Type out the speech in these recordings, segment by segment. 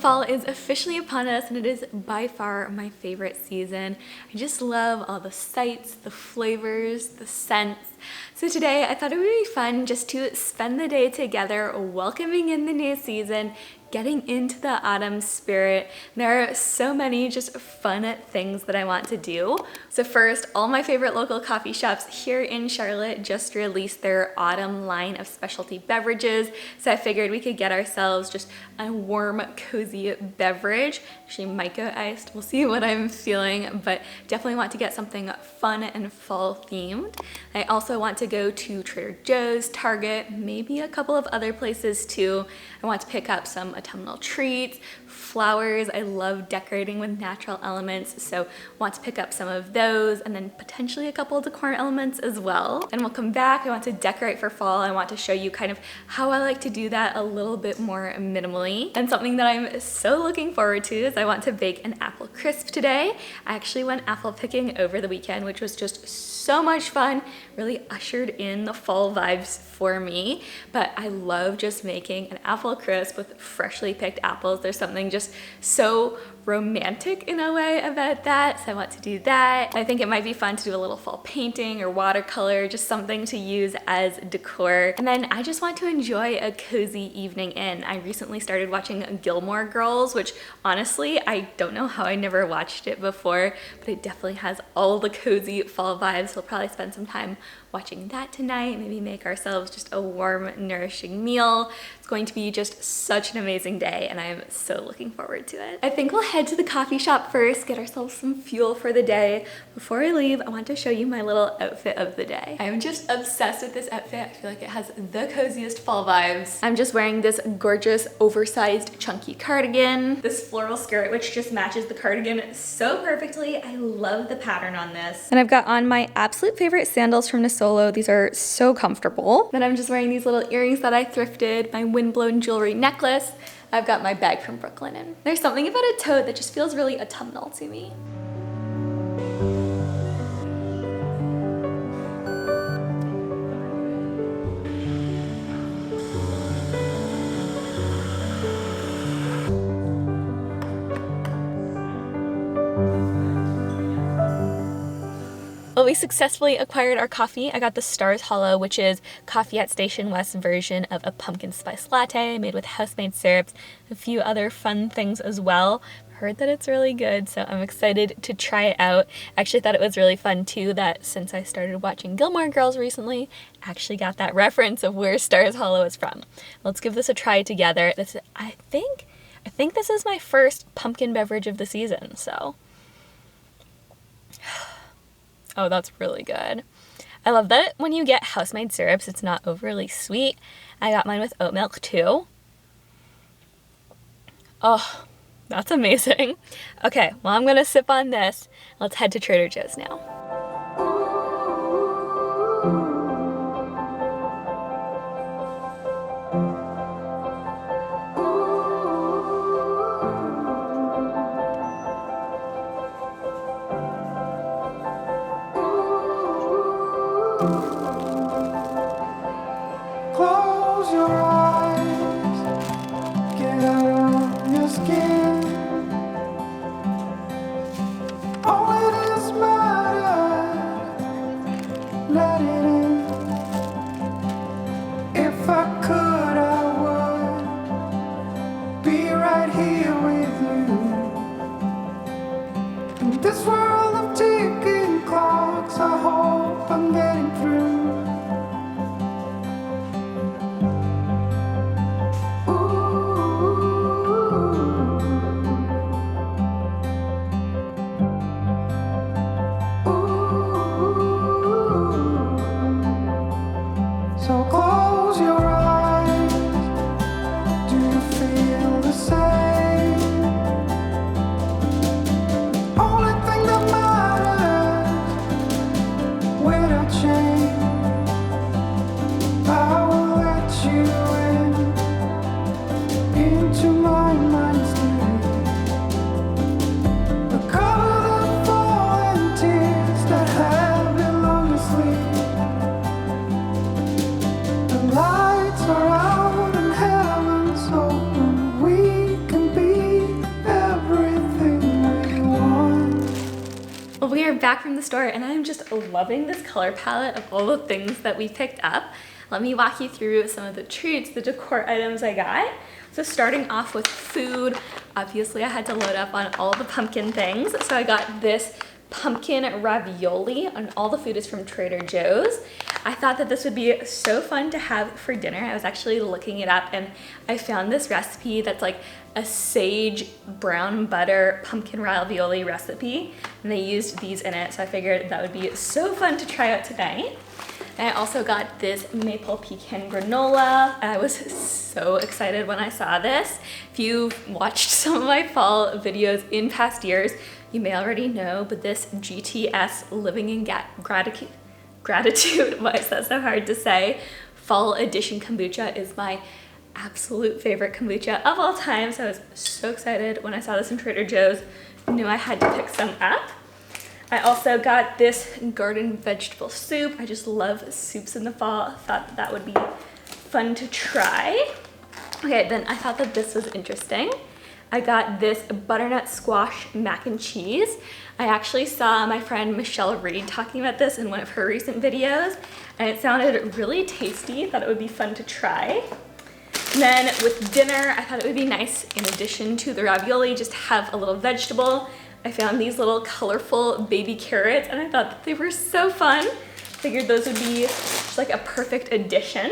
fall is officially upon us and it is by far my favorite season. I just love all the sights, the flavors, the scents. So today I thought it would be fun just to spend the day together welcoming in the new season, getting into the autumn spirit. There are so many just fun things that I want to do. So first, all my favorite local coffee shops here in Charlotte just released their autumn line of specialty beverages. So I figured we could get ourselves just a warm, cozy beverage. Actually micro iced, we'll see what I'm feeling, but definitely want to get something fun and fall themed. I also want to go to Trader Joe's, Target, maybe a couple of other places too. I want to pick up some autumnal treats, flowers. I love decorating with natural elements, so want to pick up some of those and then potentially a couple of decor elements as well. And we'll come back. I want to decorate for fall. I want to show you kind of how I like to do that a little bit more minimally. And something that I'm so looking forward to is I want to bake an apple crisp today. I actually went apple picking over the weekend, which was just so much fun, really ushered in the fall vibes for me. But I love just making an apple crisp with freshly picked apples. There's something just so romantic in a way about that, so I want to do that. I think it might be fun to do a little fall painting or watercolor, just something to use as decor. And then I just want to enjoy a cozy evening in. I recently started watching Gilmore Girls, which honestly, I don't know how I never watched it before, but it definitely has all the cozy fall vibes. We'll probably spend some time watching that tonight, maybe make ourselves just a warm, nourishing meal. It's going to be just such an amazing day and I'm so looking forward to it. I think we'll head to the coffee shop first, get ourselves some fuel for the day. Before I leave, I want to show you my little outfit of the day. I'm just obsessed with this outfit. I feel like it has the coziest fall vibes. I'm just wearing this gorgeous, oversized, chunky cardigan, this floral skirt, which just matches the cardigan so perfectly. I love the pattern on this. And I've got on my absolute favorite sandals from Solo. These are so comfortable. Then I'm just wearing these little earrings that I thrifted, my windblown jewelry necklace. I've got my bag from Brooklinen. There's something about a tote that just feels really autumnal to me. Well, we successfully acquired our coffee. I got the Stars Hollow, which is Coffee at Station West's version of a pumpkin spice latte made with house-made syrups, a few other fun things as well. Heard that it's really good, so I'm excited to try it out. Actually thought it was really fun too that since I started watching Gilmore Girls recently, I actually got that reference of where Stars Hollow is from. Let's give this a try together. I think this is my first pumpkin beverage of the season, so. Oh, that's really good. I love that when you get house-made syrups, it's not overly sweet. I got mine with oat milk too. Oh, that's amazing. Okay, well, I'm gonna sip on this. Let's head to Trader Joe's now. Close your eyes, get out of your skin. All it is matter, let it in. If I could, I would be right here with you. In this world of ticking clocks, I hope I'm getting through. So close your eyes. Do you feel the same? Only thing that matters without change. I will let you in into my mind state. Recover the fallen tears that have been long asleep. Lights are out and heaven's open. We can be back from the store and I'm just loving this color palette of all the things that we picked up. Let me walk you through some of the treats, the decor items I got. So starting off with food, obviously I had to load up on all the pumpkin things. So I got this pumpkin ravioli, and all the food is from Trader Joe's. I thought that this would be so fun to have for dinner. I was actually looking it up and I found this recipe that's like a sage brown butter pumpkin ravioli recipe, and they used these in it, so I figured that would be so fun to try out tonight. And I also got this maple pecan granola. I was so excited when I saw this. If you've watched some of my fall videos in past years, you may already know, but this GTS Living in Gratitude, why is that so hard to say, fall edition kombucha is my absolute favorite kombucha of all time. So I was so excited when I saw this in Trader Joe's. Knew I had to pick some up. I also got this garden vegetable soup. I just love soups in the fall. Thought that would be fun to try. Okay, then I thought that this was interesting. I got this butternut squash mac and cheese. I actually saw my friend Michelle Reed talking about this in one of her recent videos, and it sounded really tasty. Thought it would be fun to try. And then with dinner, I thought it would be nice, in addition to the ravioli, just have a little vegetable. I found these little colorful baby carrots and I thought that they were so fun. Figured those would be just like a perfect addition.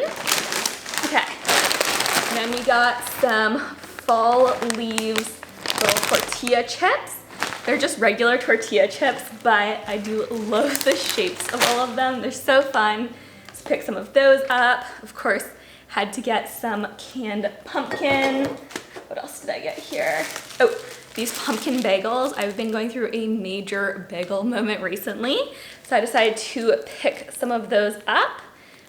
Okay, and then we got some fall leaves little tortilla chips. They're just regular tortilla chips, but I do love the shapes of all of them. They're so fun. So pick some of those up. Of course, had to get some canned pumpkin. What else did I get here? Oh, these pumpkin bagels. I've been going through a major bagel moment recently, so I decided to pick some of those up.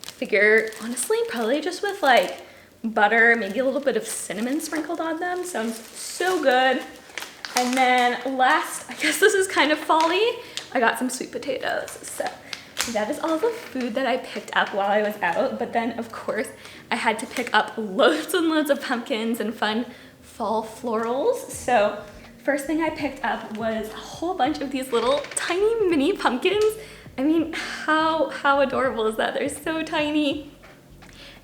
Figure, honestly, probably just with like butter, maybe a little bit of cinnamon sprinkled on them. Sounds so good. And then last, I guess this is kind of fall-y, I got some sweet potatoes. So that is all the food that I picked up while I was out. But then, of course, I had to pick up loads and loads of pumpkins and fun fall florals. So first thing I picked up was a whole bunch of these little tiny mini pumpkins. I mean, how adorable is that? They're so tiny.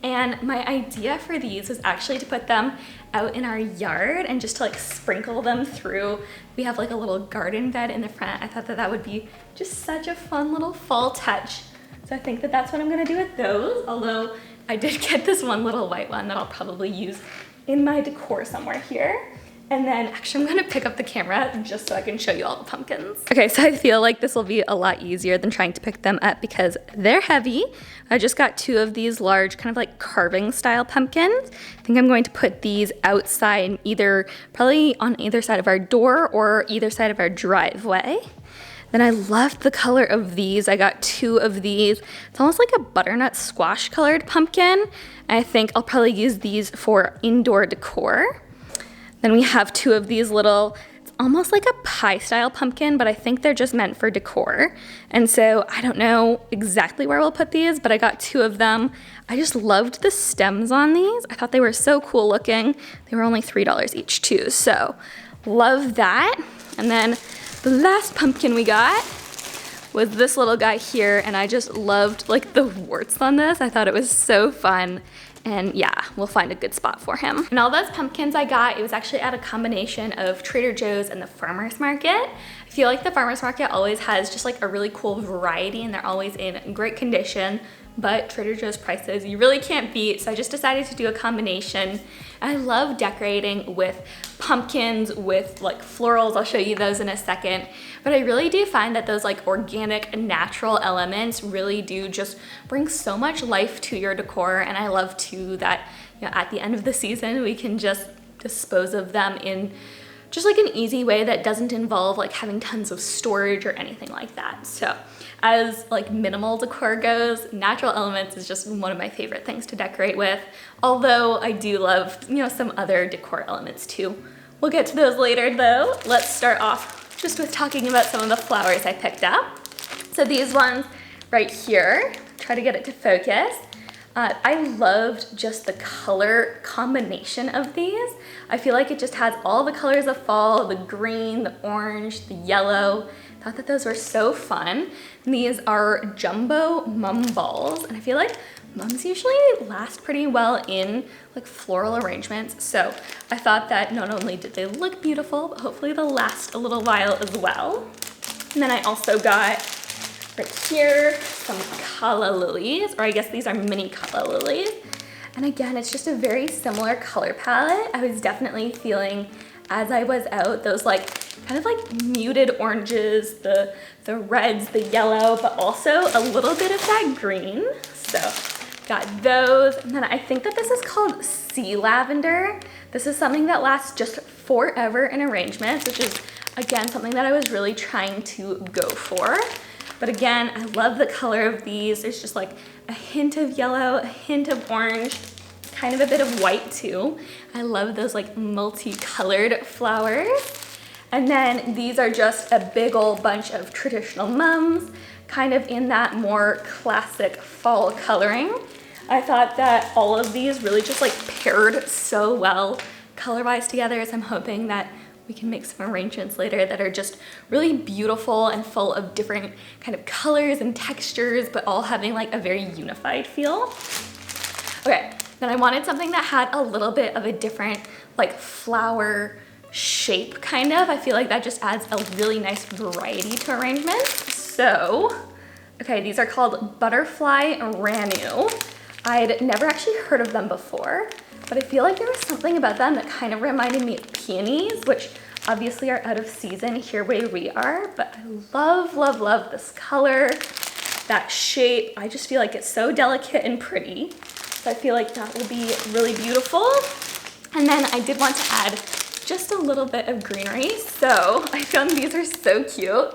And my idea for these was actually to put them out in our yard and just to like sprinkle them through. We have like a little garden bed in the front. I thought that that would be just such a fun little fall touch. So I think that that's what I'm gonna do with those. Although I did get this one little white one that I'll probably use in my decor somewhere here. And then actually I'm gonna pick up the camera just so I can show you all the pumpkins. Okay, so I feel like this will be a lot easier than trying to pick them up because they're heavy. I just got two of these large kind of like carving style pumpkins. I think I'm going to put these outside, either probably on either side of our door or either side of our driveway. Then I loved the color of these. I got two of these. It's almost like a butternut squash colored pumpkin. I think I'll probably use these for indoor decor. Then we have two of these little, it's almost like a pie style pumpkin, but I think they're just meant for decor. And so I don't know exactly where we'll put these, but I got two of them. I just loved the stems on these. I thought they were so cool looking. They were only $3 each too, so love that. And then the last pumpkin we got was this little guy here, and I just loved like the warts on this. I thought it was so fun. And yeah, we'll find a good spot for him. And all those pumpkins I got, it was actually at a combination of Trader Joe's and the farmer's market. I feel like the farmer's market always has just like a really cool variety and they're always in great condition, but Trader Joe's prices you really can't beat. So I just decided to do a combination. I love decorating with pumpkins, with like florals. I'll show you those in a second. But I really do find that those like organic, natural elements really do just bring so much life to your decor. And I love too that, you know, at the end of the season, we can just dispose of them in just like an easy way that doesn't involve like having tons of storage or anything like that. So as like minimal decor goes, natural elements is just one of my favorite things to decorate with. Although I do love, you know, some other decor elements too. We'll get to those later though. Let's start off just with talking about some of the flowers I picked up. So these ones right here, try to get it to focus. I loved just the color combination of these. I feel like it just has all the colors of fall, the green, the orange, the yellow. thought that those were so fun. And these are jumbo mum balls, and I feel like mums usually last pretty well in like floral arrangements. So I thought that not only did they look beautiful, but hopefully they'll last a little while as well. And then I also got right here some calla lilies, or I guess these are mini calla lilies. And again, it's just a very similar color palette. I was definitely feeling as I was out those like kind of like muted oranges, the reds, the yellow, but also a little bit of that green. So got those. And then I think that this is called sea lavender. This is something that lasts just forever in arrangements, which is again something that I was really trying to go for. But again, I love the color of these. There's just like a hint of yellow, a hint of orange, kind of a bit of white too. I love those like multicolored flowers. And then these are just a big old bunch of traditional mums, kind of in that more classic fall coloring. I thought that all of these really just like paired so well color-wise together, so I'm hoping that we can make some arrangements later that are just really beautiful and full of different kind of colors and textures, but all having like a very unified feel. Okay, then I wanted something that had a little bit of a different like flower shape kind of. I feel like that just adds a really nice variety to arrangements. So, okay, these are called Butterfly Ranu. I'd never actually heard of them before, but I feel like there was something about them that kind of reminded me of peonies, which obviously are out of season here where we are, but I love, love, love this color, that shape. I just feel like it's so delicate and pretty. So I feel like that will be really beautiful. And then I did want to add just a little bit of greenery. So I found these are so cute.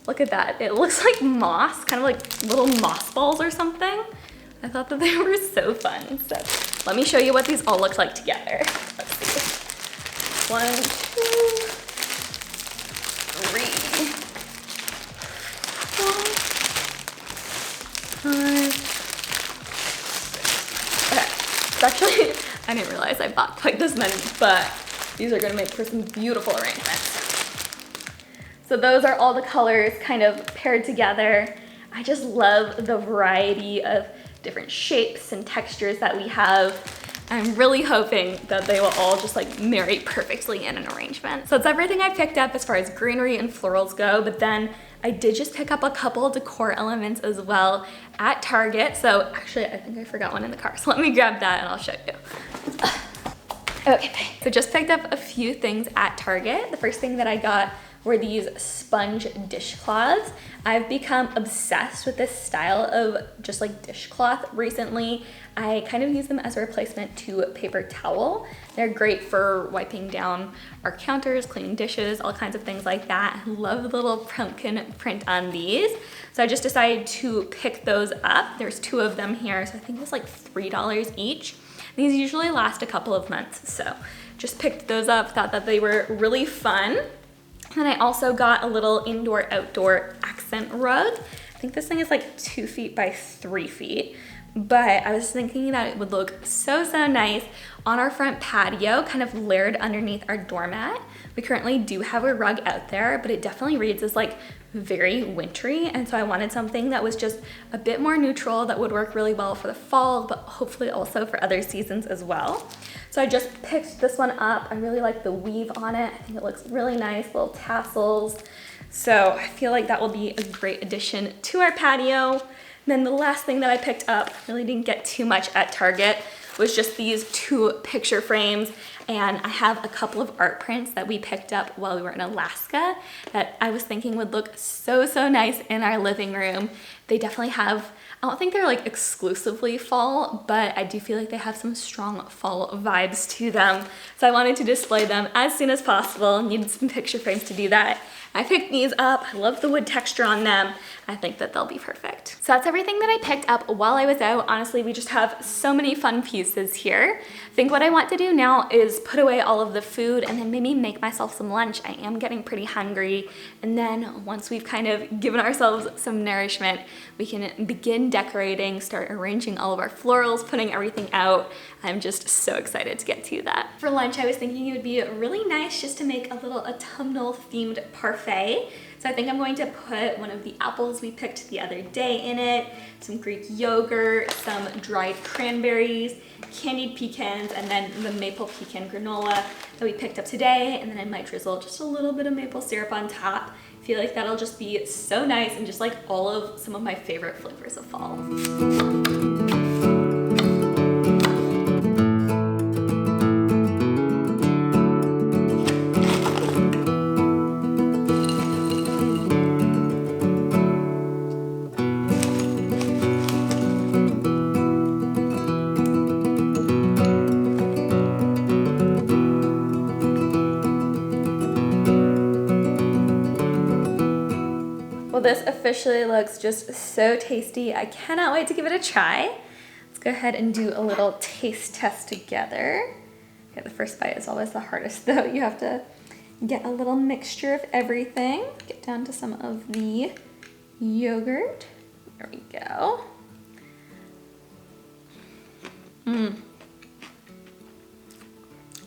Look at that. It looks like moss, kind of like little moss balls or something. I thought that they were so fun. So let me show you what these all look like together. Let's see. 1, 2, 3, 4, 5, 6. Okay, so actually, I didn't realize I bought quite this many, but these are gonna make for some beautiful arrangements. So those are all the colors kind of paired together. I just love the variety of different shapes and textures that we have. I'm really hoping that they will all just like marry perfectly in an arrangement. So that's everything I picked up as far as greenery and florals go, but then I did just pick up a couple decor elements as well at Target. So actually, I think I forgot one in the car. So let me grab that and I'll show you. Okay, so just picked up a few things at Target. The first thing that I got were these sponge dishcloths. I've become obsessed with this style of just like dishcloth recently. I kind of use them as a replacement to paper towel. They're great for wiping down our counters, cleaning dishes, all kinds of things like that. I love the little pumpkin print on these. So I just decided to pick those up. There's 2 of them here, so I think it was like $3 each. These usually last a couple of months, so just picked those up, thought that they were really fun. And then I also got a little indoor-outdoor accent rug. I think this thing is like 2 feet by 3 feet, but I was thinking that it would look so, so nice on our front patio, kind of layered underneath our doormat. We currently do have a rug out there, but it definitely reads as like very wintry, and so I wanted something that was just a bit more neutral that would work really well for the fall, but hopefully also for other seasons as well. So I just picked this one up. I really like the weave on it. I think it looks really nice, little tassels. So I feel like that will be a great addition to our patio. And then the last thing that I picked up, really didn't get too much at Target, was just these 2 picture frames. And I have a couple of art prints that we picked up while we were in Alaska that I was thinking would look so, so nice in our living room. They definitely have, I don't think they're like exclusively fall, but I do feel like they have some strong fall vibes to them. So I wanted to display them as soon as possible. Needed some picture frames to do that. I picked these up. I love the wood texture on them. I think that they'll be perfect. So that's everything that I picked up while I was out. Honestly, we just have so many fun pieces here. I think what I want to do now is put away all of the food and then maybe make myself some lunch. I am getting pretty hungry. And then once we've kind of given ourselves some nourishment, we can begin decorating, start arranging all of our florals, putting everything out. I'm just so excited to get to that. For lunch, I was thinking it would be really nice just to make a little autumnal themed parfait. So I think I'm going to put one of the apples we picked the other day in it, some Greek yogurt, some dried cranberries, candied pecans, and then the maple pecan granola that we picked up today. And then I might drizzle just a little bit of maple syrup on top. I feel like that'll just be so nice and just like all of some of my favorite flavors of fall. Well, this officially looks just so tasty. I cannot wait to give it a try. Let's go ahead and do a little taste test together. Okay, the first bite is always the hardest though. You have to get a little mixture of everything. Get down to some of the yogurt. There we go.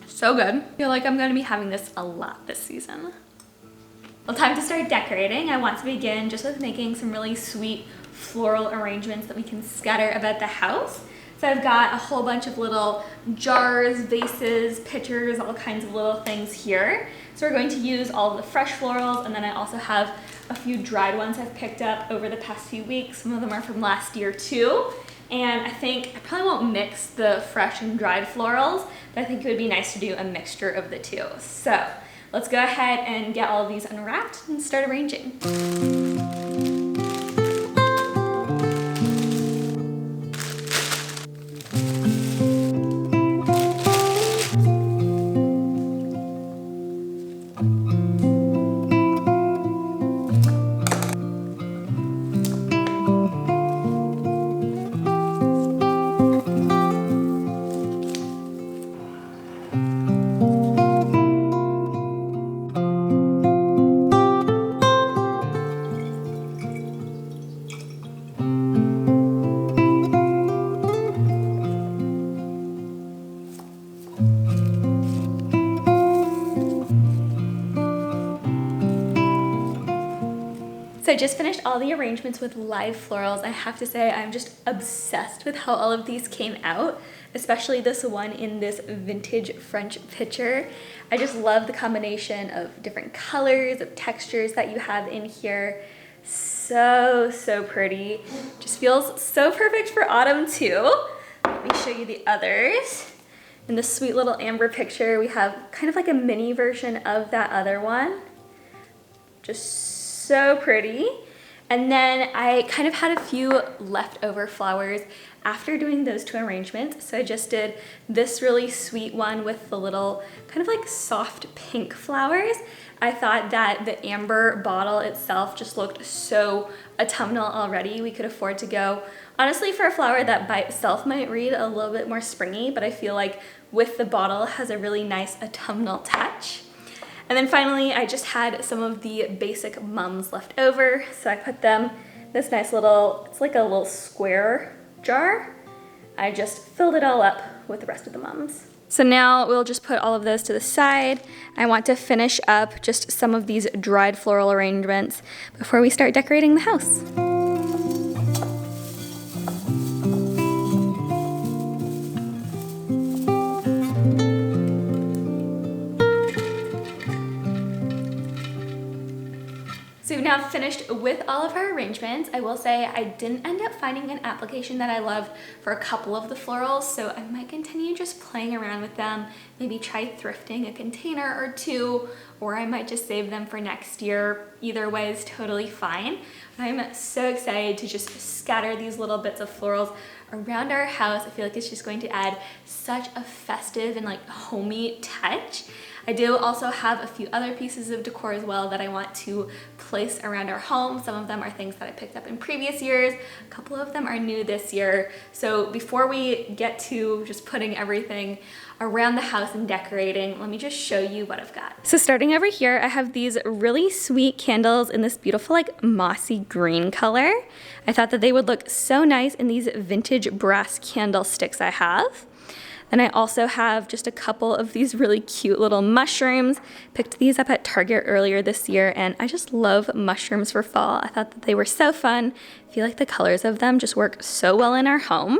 So good. I feel like I'm gonna be having this a lot this season. Well, time to start decorating. I want to begin just with making some really sweet floral arrangements that we can scatter about the house. So I've got a whole bunch of little jars, vases, pitchers, all kinds of little things here. So we're going to use all of the fresh florals, and then I also have a few dried ones I've picked up over the past few weeks. Some of them are from last year too. And I think I probably won't mix the fresh and dried florals, but I think it would be nice to do a mixture of the two. So let's go ahead and get all of these unwrapped and start arranging. So I just finished all the arrangements with live florals. I have to say I'm just obsessed with how all of these came out, especially this one in this vintage French pitcher. I just love the combination of different colors, of textures that you have in here. So pretty. Just feels so perfect for autumn too. Let me show you the others. In this sweet little amber picture, we have kind of like a mini version of that other one. Just so pretty. And then I kind of had a few leftover flowers after doing those two arrangements. So I just did this really sweet one with the little kind of like soft pink flowers. I thought that the amber bottle itself just looked so autumnal already. We could afford to go, honestly, for a flower that by itself might read a little bit more springy, but I feel like with the bottle has a really nice autumnal touch. And then finally, I just had some of the basic mums left over, so I put them in this nice little, it's like a little square jar. I just filled it all up with the rest of the mums. So now we'll just put all of those to the side. I want to finish up just some of these dried floral arrangements before we start decorating the house. So we've now finished with all of our arrangements. I will say I didn't end up finding an application that I loved for a couple of the florals, so I might continue just playing around with them, maybe try thrifting a container or two, or I might just save them for next year. Either way is totally fine. I'm so excited to just scatter these little bits of florals around our house. I feel like it's just going to add such a festive and like homey touch. I do also have a few other pieces of decor as well that I want to place around our home. Some of them are things that I picked up in previous years. A couple of them are new this year. So before we get to just putting everything around the house and decorating, let me just show you what I've got. So starting over here, I have these really sweet candles in this beautiful like mossy green color. I thought that they would look so nice in these vintage brass candlesticks I have. Then I also have just a couple of these really cute little mushrooms. Picked these up at Target earlier this year, and I just love mushrooms for fall. I thought that they were so fun. I feel like the colors of them just work so well in our home.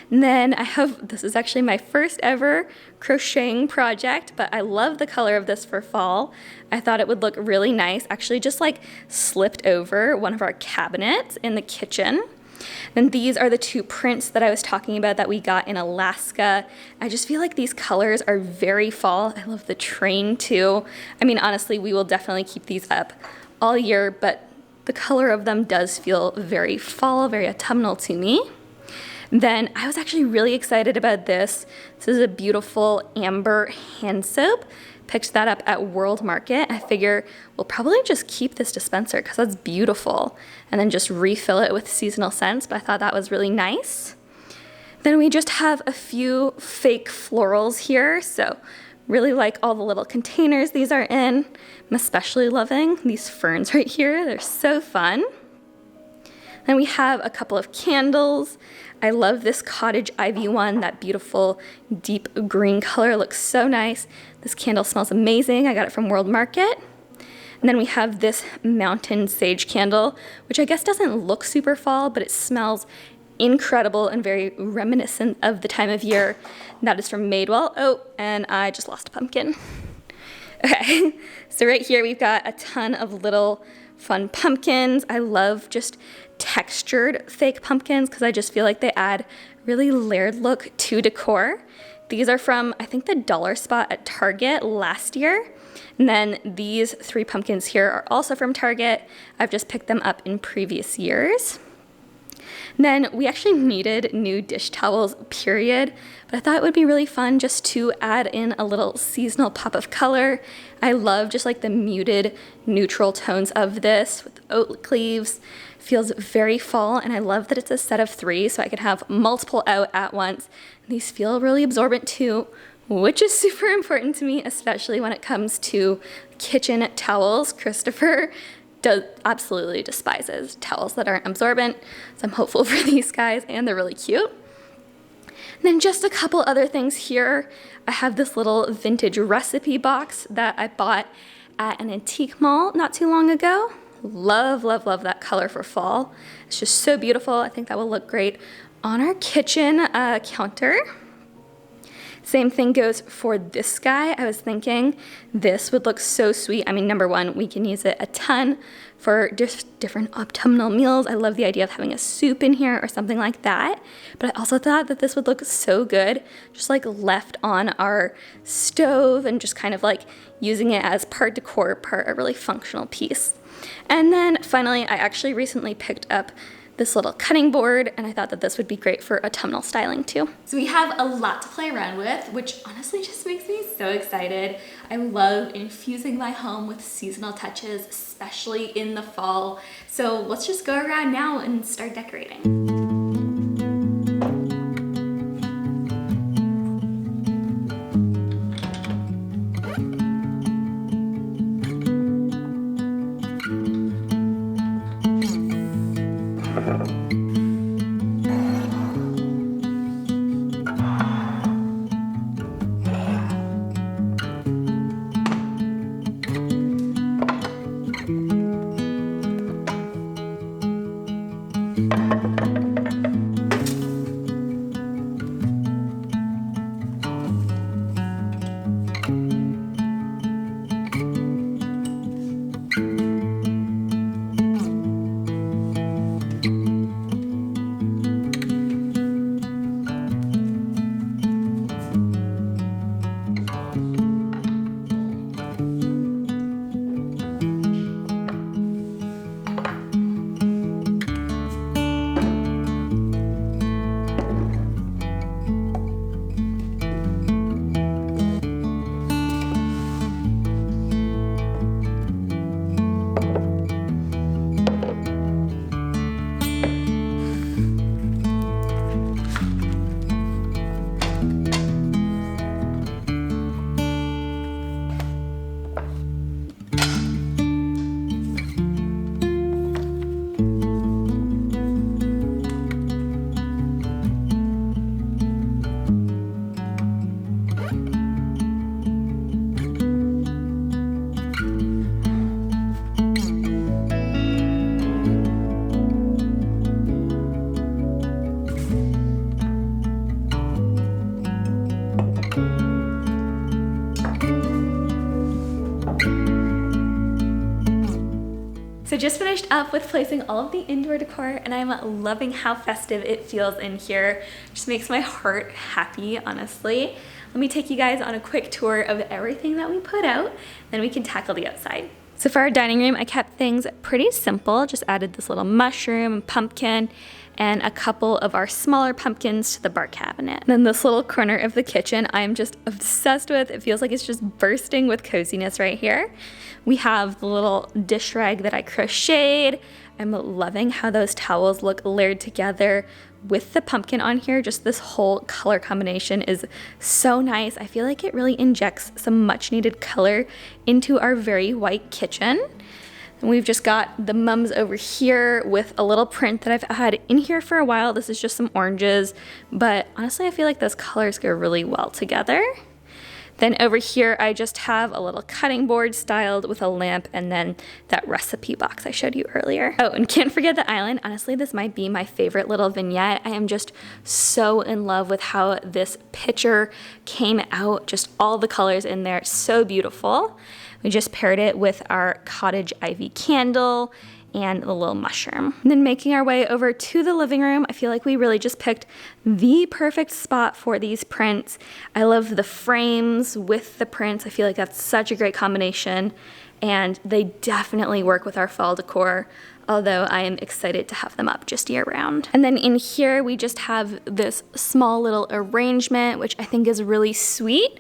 And then I have, this is actually my first ever crocheting project, but I love the color of this for fall. I thought it would look really nice. Actually just like slipped over one of our cabinets in the kitchen. Then these are the two prints that I was talking about that we got in Alaska. I just feel like these colors are very fall. I love the train too. I mean, honestly, we will definitely keep these up all year, but the color of them does feel very fall, very autumnal to me. Then I was actually really excited about this. This is a beautiful amber hand soap. Picked that up at World Market. I figure we'll probably just keep this dispenser because that's beautiful, and then just refill it with seasonal scents, but I thought that was really nice. Then we just have a few fake florals here, so really like all the little containers these are in. I'm especially loving these ferns right here. They're so fun. Then we have a couple of candles. I love this cottage ivy one. That beautiful deep green color looks so nice. This candle smells amazing. I got it from World Market. And then we have this mountain sage candle, which I guess doesn't look super fall, but it smells incredible and very reminiscent of the time of year. That is from Madewell. Oh, and I just lost a pumpkin. Okay, so right here we've got a ton of little fun pumpkins. I love just textured fake pumpkins because I just feel like they add really layered look to decor. These are from, I think, the dollar spot at Target last year. And then these three pumpkins here are also from Target. I've just picked them up in previous years. And then we actually needed new dish towels, period. But I thought it would be really fun just to add in a little seasonal pop of color. I love just like the muted neutral tones of this with oat leaves. Feels very fall, and I love that it's a set of 3, so I could have multiple out at once. And these feel really absorbent too, which is super important to me, especially when it comes to kitchen towels. Christopher absolutely despises towels that aren't absorbent, so I'm hopeful for these guys, and they're really cute. And then just a couple other things here. I have this little vintage recipe box that I bought at an antique mall not too long ago. Love, love, love that color for fall. It's just so beautiful. I think that will look great on our kitchen counter. Same thing goes for this guy. I was thinking this would look so sweet. I mean, number one, we can use it a ton for different autumnal meals. I love the idea of having a soup in here or something like that. But I also thought that this would look so good, just like left on our stove and just kind of like using it as part decor, part a really functional piece. And then finally, I actually recently picked up this little cutting board, and I thought that this would be great for autumnal styling too. So we have a lot to play around with, which honestly just makes me so excited. I love infusing my home with seasonal touches, especially in the fall. So let's just go around now and start decorating. So just finished up with placing all of the indoor decor, and I'm loving how festive it feels in here. Just makes my heart happy, honestly. Let me take you guys on a quick tour of everything that we put out, then we can tackle the outside. So for our dining room, I kept things pretty simple. Just added this little mushroom and pumpkin and a couple of our smaller pumpkins to the bar cabinet. And then this little corner of the kitchen I'm just obsessed with. It feels like it's just bursting with coziness right here. We have the little dish rag that I crocheted. I'm loving how those towels look layered together with the pumpkin on here. Just this whole color combination is so nice. I feel like it really injects some much needed color into our very white kitchen. And we've just got the mums over here with a little print that I've had in here for a while. This is just some oranges, but honestly I feel like those colors go really well together. Then over here, I just have a little cutting board styled with a lamp and then that recipe box I showed you earlier. Oh, and can't forget the island. Honestly, this might be my favorite little vignette. I am just so in love with how this picture came out, just all the colors in there, so beautiful. We just paired it with our cottage ivy candle and the little mushroom. And then making our way over to the living room, I feel like we really just picked the perfect spot for these prints. I love the frames with the prints. I feel like that's such a great combination, and they definitely work with our fall decor, although I am excited to have them up just year round. And then in here, we just have this small little arrangement, which I think is really sweet.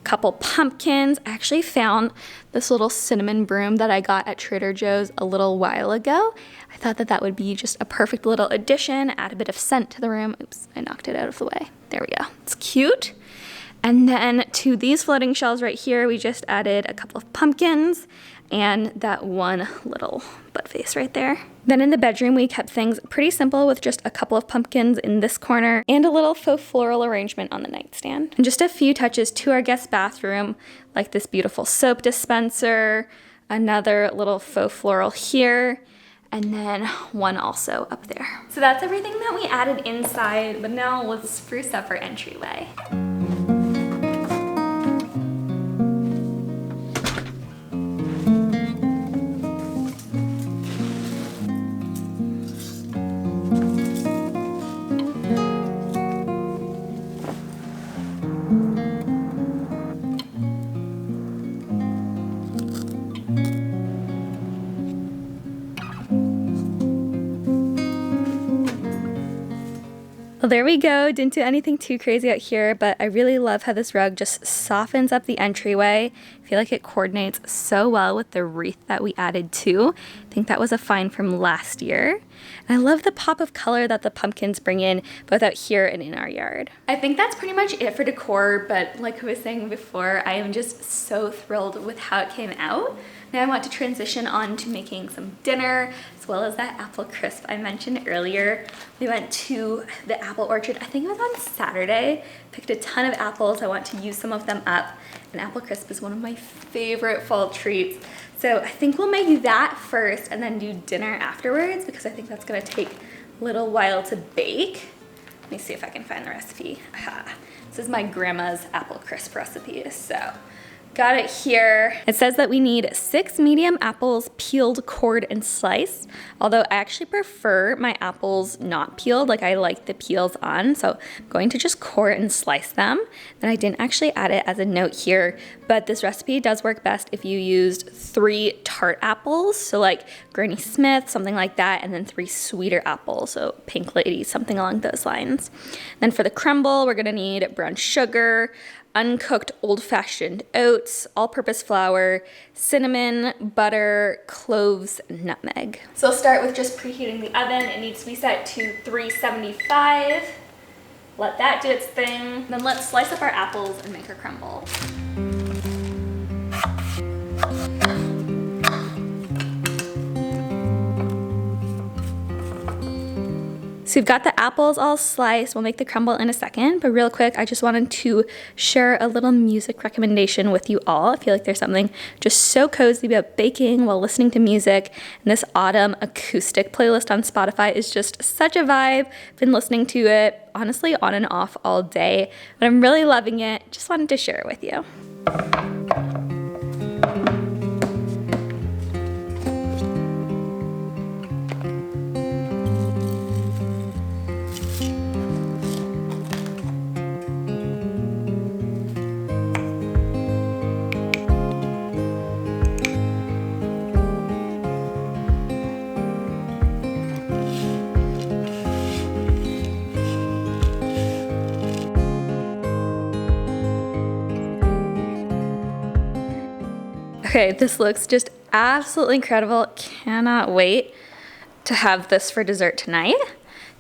Couple pumpkins. I actually found this little cinnamon broom that I got at Trader Joe's a little while ago. I thought that that would be just a perfect little addition, add a bit of scent to the room. Oops, I knocked it out of the way. There we go. It's cute. And then to these floating shells right here, we just added a couple of pumpkins and that one little butt face right there. Then in the bedroom, we kept things pretty simple with just a couple of pumpkins in this corner and a little faux floral arrangement on the nightstand. And just a few touches to our guest bathroom, like this beautiful soap dispenser, another little faux floral here, and then one also up there. So that's everything that we added inside, but now let's spruce up our entryway. Well, there we go. Didn't do anything too crazy out here, but I really love how this rug just softens up the entryway. I feel like it coordinates so well with the wreath that we added too. I think that was a find from last year. And I love the pop of color that the pumpkins bring in, both out here and in our yard. I think that's pretty much it for decor, but like I was saying before, I am just so thrilled with how it came out. Now I want to transition on to making some dinner, as well as that apple crisp I mentioned earlier. We went to the apple orchard, I think it was on Saturday, picked a ton of apples. I want to use some of them up, and apple crisp is one of my favorite fall treats. So I think we'll make that first and then do dinner afterwards, because I think that's gonna take a little while to bake. Let me see if I can find the recipe. Aha. This is my grandma's apple crisp recipe, so got it here. It says that we need 6 medium apples peeled, cored, and sliced. Although I actually prefer my apples not peeled, like I like the peels on. So I'm going to just core and slice them. Then I didn't actually add it as a note here, but this recipe does work best if you used 3 tart apples. So like Granny Smith, something like that, and then 3 sweeter apples. So Pink Lady, something along those lines. Then for the crumble, we're gonna need brown sugar, uncooked old-fashioned oats, all-purpose flour, cinnamon, butter, cloves, and nutmeg. So I'll start with just preheating the oven. It needs to be set to 375. Let that do its thing. Then let's slice up our apples and make our crumble. So we've got the apples all sliced. We'll make the crumble in a second, but real quick, I just wanted to share a little music recommendation with you all. I feel like there's something just so cozy about baking while listening to music, and this autumn acoustic playlist on Spotify is just such a vibe. Been listening to it, honestly, on and off all day, but I'm really loving it. Just wanted to share it with you. Okay, this looks just absolutely incredible. Cannot wait to have this for dessert tonight.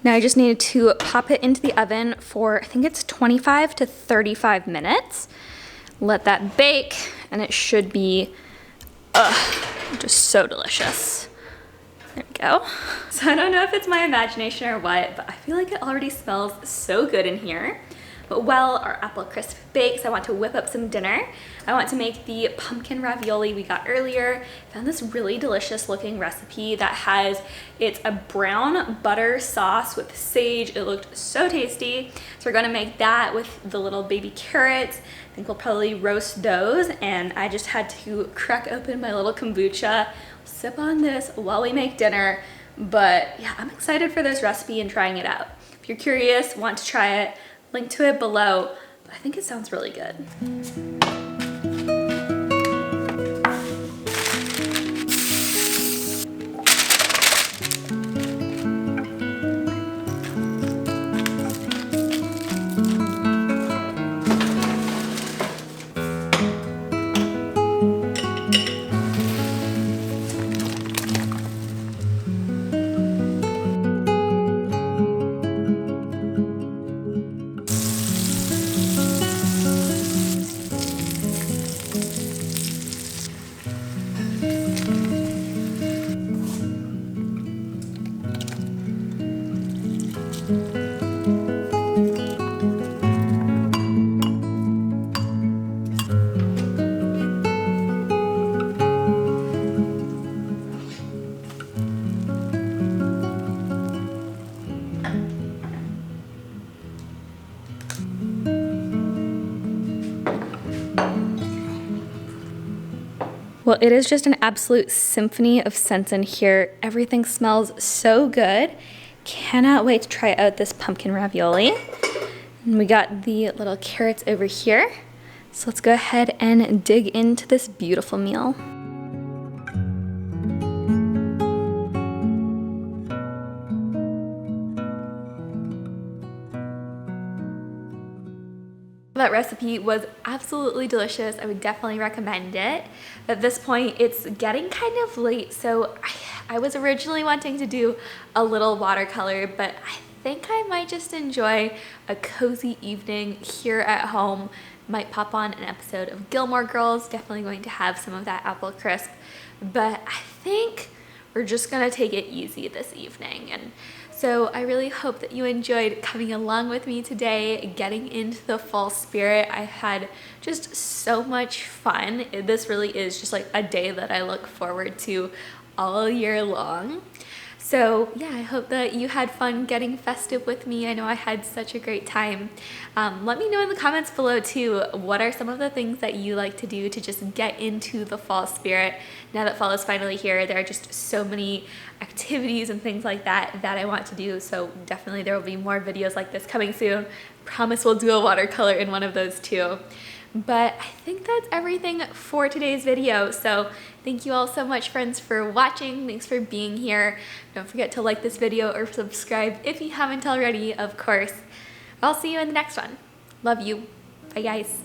Now I just needed to pop it into the oven for, I think it's 25 to 35 minutes. Let that bake, and it should be just so delicious. There we go. So I don't know if it's my imagination or what, but I feel like it already smells so good in here. But while our apple crisp bakes, I want to whip up some dinner. I want to make the pumpkin ravioli we got earlier. I found this really delicious looking recipe that has, it's a brown butter sauce with sage. It looked so tasty. So we're gonna make that with the little baby carrots. I think we'll probably roast those, and I just had to crack open my little kombucha, sip on this while we make dinner. But yeah, I'm excited for this recipe and trying it out. If you're curious, want to try it, link to it below. But I think it sounds really good. Well, it is just an absolute symphony of scents in here. Everything smells so good. Cannot wait to try out this pumpkin ravioli. And we got the little carrots over here. So let's go ahead and dig into this beautiful meal. That recipe was absolutely delicious. I would definitely recommend it. At this point, it's getting kind of late, so I was originally wanting to do a little watercolor, but I think I might just enjoy a cozy evening here at home. Might pop on an episode of Gilmore Girls, definitely going to have some of that apple crisp, but I think we're just gonna take it easy this evening. And so I really hope that you enjoyed coming along with me today, getting into the fall spirit. I had just so much fun. This really is just like a day that I look forward to all year long. So yeah, I hope that you had fun getting festive with me. I know I had such a great time. Let me know in the comments below too, what are some of the things that you like to do to just get into the fall spirit? Now that fall is finally here, there are just so many activities and things like that that I want to do. So definitely there will be more videos like this coming soon. Promise we'll do a watercolor in one of those too. But I think that's everything for today's video. So thank you all so much, friends, for watching. Thanks for being here. Don't forget to like this video or subscribe if you haven't already, of course. I'll see you in the next one. Love you. Bye, guys.